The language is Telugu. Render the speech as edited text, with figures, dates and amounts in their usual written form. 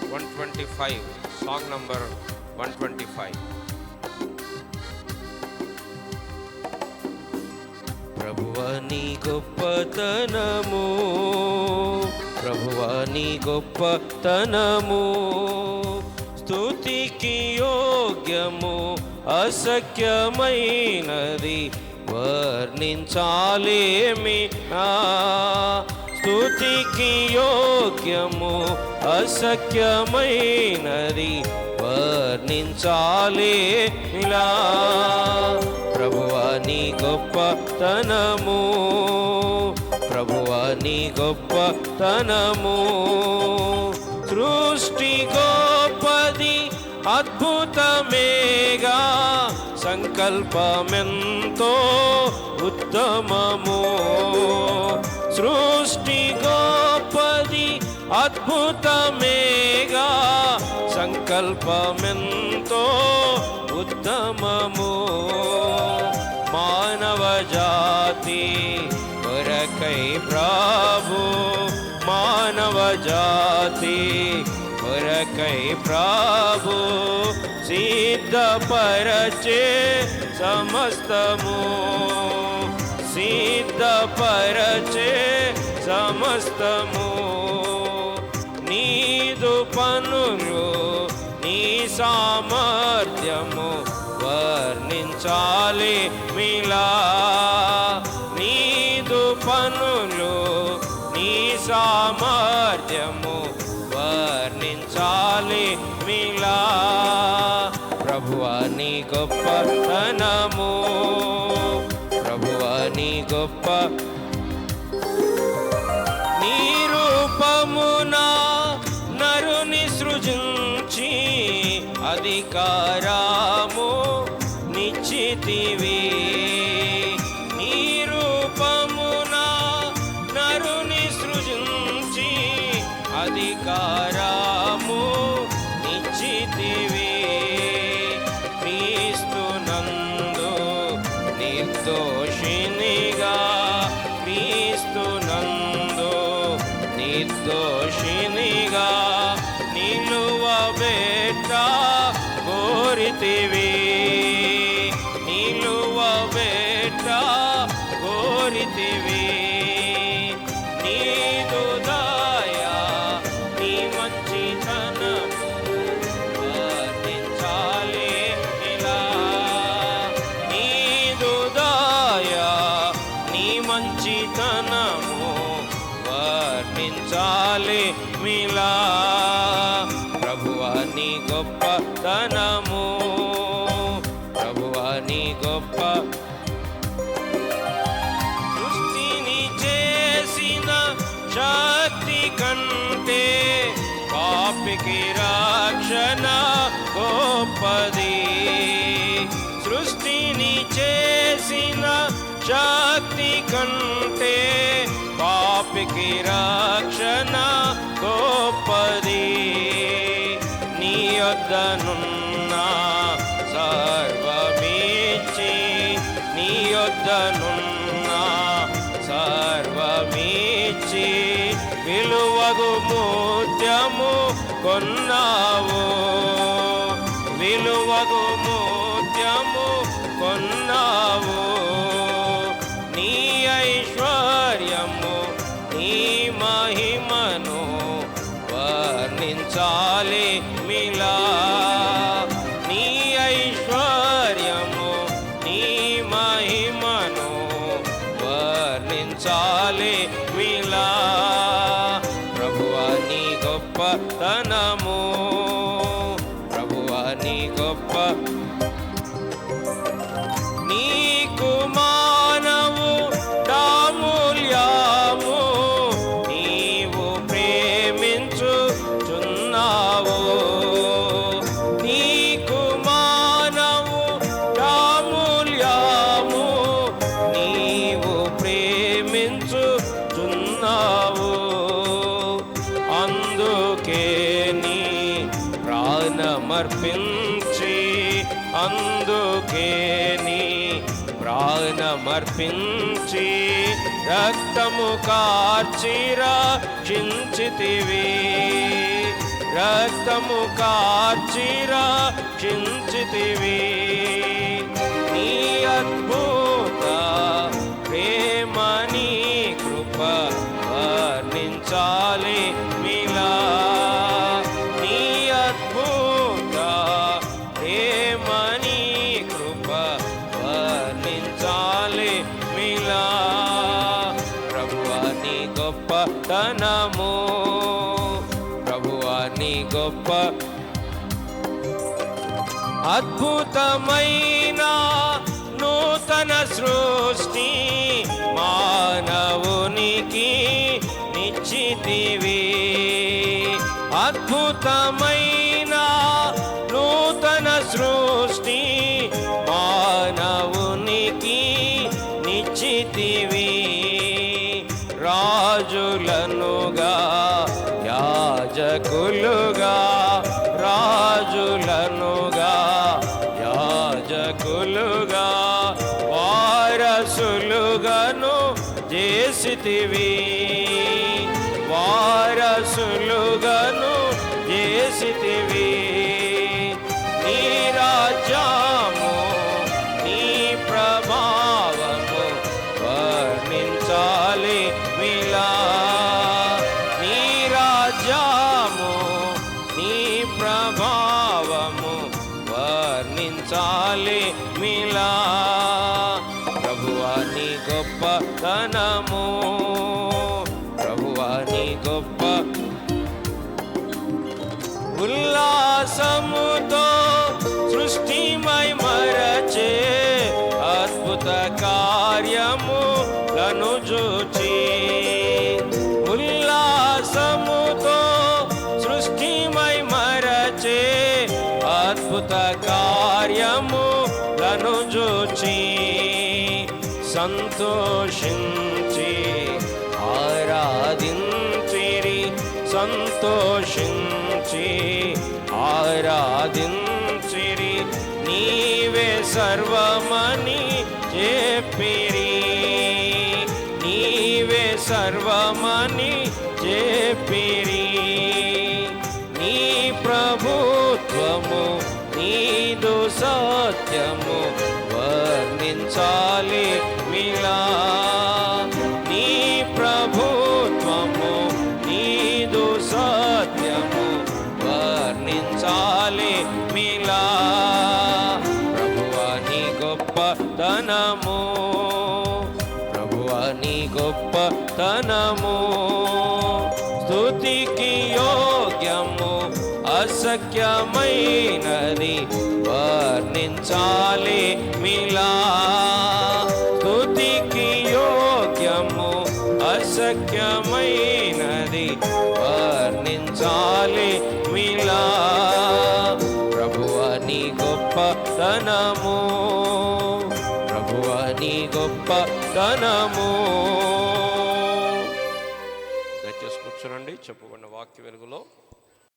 125, song number 125. ప్రభువా నీ గొప్పతనము, ప్రభువా నీ గొప్పతనము, స్తుతికి యోగ్యము అసఖ్యమైనది వర్ణించాలేమి. స్తుతికి యోగ్యము అసఖ్యమైనది వర్ణించాలేమిలా. ప్రభువా నీ గొప్పతనము, ప్రభువా నీ గొప్పతనము, సృష్టి గొప్పది అద్భుతమేగా, సంకల్పమెంతో ఉత్తమము. సృష్టి గొప్పది అద్భుతమేగా, సంకల్పమెంతో ఉత్తమము. మానవ జాతి కొరకై ప్రభు, మానవ జాతి కొరకై ప్రభు సిద్ధపరచే సమస్తము, సిద్ధపరచే సమస్తము. నీదు పనులు నీ సామర్థ్యము వర్ణించాలి మిలా. నీదు పనులు నీ సామర్థ్యము వర్ణించాలి మిలా. ప్రభువా నీ గొప్పతనము, ప్రభువా నీ గొప్ప నీ రూపమున నరుని సృజించి అధికారము నిశ్చితివి. నీ రూపమున నరుని సృజించి అధికారము నిశ్చితివి. క్రీస్తునందు నిర్దోషినిగా, క్రీస్తునందు నిర్దోషినిగా నిలువబెట్ట కోరితివి, నిలువబెట్ట కోరితివి. నీదు దయా నీ మంచితనము వర్ణించాలి ఇలా. నీదు దయా నీ మంచితనము వర్ణించాలి మిలా. ప్రభువా నీ గొప్పతనము, ప్రభువా నీ గొప్ప సృష్టిని చేసిన శక్తి కంటే పాపికి రక్షణ గొప్పది. సృష్టిని చేసిన శక్తి కంటే పాపికి రక్షణ గొప్పది. నీ యొద్దనున్న సర్వమిచ్చి, నీ యొద్దనున్న సర్వమిచ్చి విలువగు ముత్యము కొన్నావు, విలువగు ముత్యము కొన్నావు. నీ ఐశ్వర్యము నీ మహిమను వర్ణించాలి మిలా. నీ ఐశ్వర్యము నీ మహిమను వర్ణించాలి మిలా. ప్రభువా నీ గొప్పతనము, ప్రభువా నీ గొప్ప నీకు మానవు దామూల్యము నీవు ప్రేమించుచున్నావు. నీకు మానవు దామూల్యము నీవు ప్రేమించుచున్నావు. అందుకే నీ ప్రాణమర్పించి, అందుకే నీ ప్రాణమర్పించి రక్తము కార్చి రక్షించితివి. రక్తము కార్చి రక్షించితివి. నీ అద్భుత ప్రేమని కృప వర్ణించాలి మిలా. నీ అద్భుత ప్రేమని కృప వర్ణించాలి మిలా. ప్రభువా నీ గొప్పతనము, ప్రభువా నీ గొప్ప అద్భుతమైన నూతన సృష్టి మానవునికి నిశ్చితివి. అద్భుతమైన నూతన సృష్టి మానవునికి నిశ్చితివి. రాజులనుగా యాజకులుగా, రాజులనుగా యాజకులుగా వారసులుగాను చేసితివి. వారసులుగాను చేసితివి. నీ రాజ్యము నీ ప్రభావము వర్ణించాలి మిలా. నీ రాజ్యము నీ ప్రభావము వర్ణించాలి మిలా. ప్రభువా నీ గొప్పతనము, ప్రభువా నీ గొప్ప ఉల్లాసముతో సృష్టిమై మరచే అద్భుత కార్యములను చూచి. ఉల్లాసముతో సృష్టిమై మరచే అద్భుత కార్యములను చూచి. సంతోషించి ఆరాధించిరి, సంతోషించి ఆరాధించిరి. నీవే సర్వమని చెప్పిరి, నీవే సర్వమని చెప్పిరి. నీ ప్రభుత్వము నీదు సత్యము వర్ణించాలి మిలా. నీ ప్రభుత్వము నీదు సత్యము వర్ణించాలి మిలా. ప్రభువా నీ గొప్పతనము, ప్రభువా నీ గొప్పతనము స్తుతికి యోగ్యము అసఖ్యమైనది వర్ణించాలి మిలా. స్తుతికి యోగ్యము అసఖ్యమైనది వర్ణించాలి మిలా. ప్రభువా నీ గొప్పతనము, ప్రభువా నీ గొప్పతనము. దయచేసి కూర్చోనండి. చెప్పుకున్న వాక్య వెలుగులో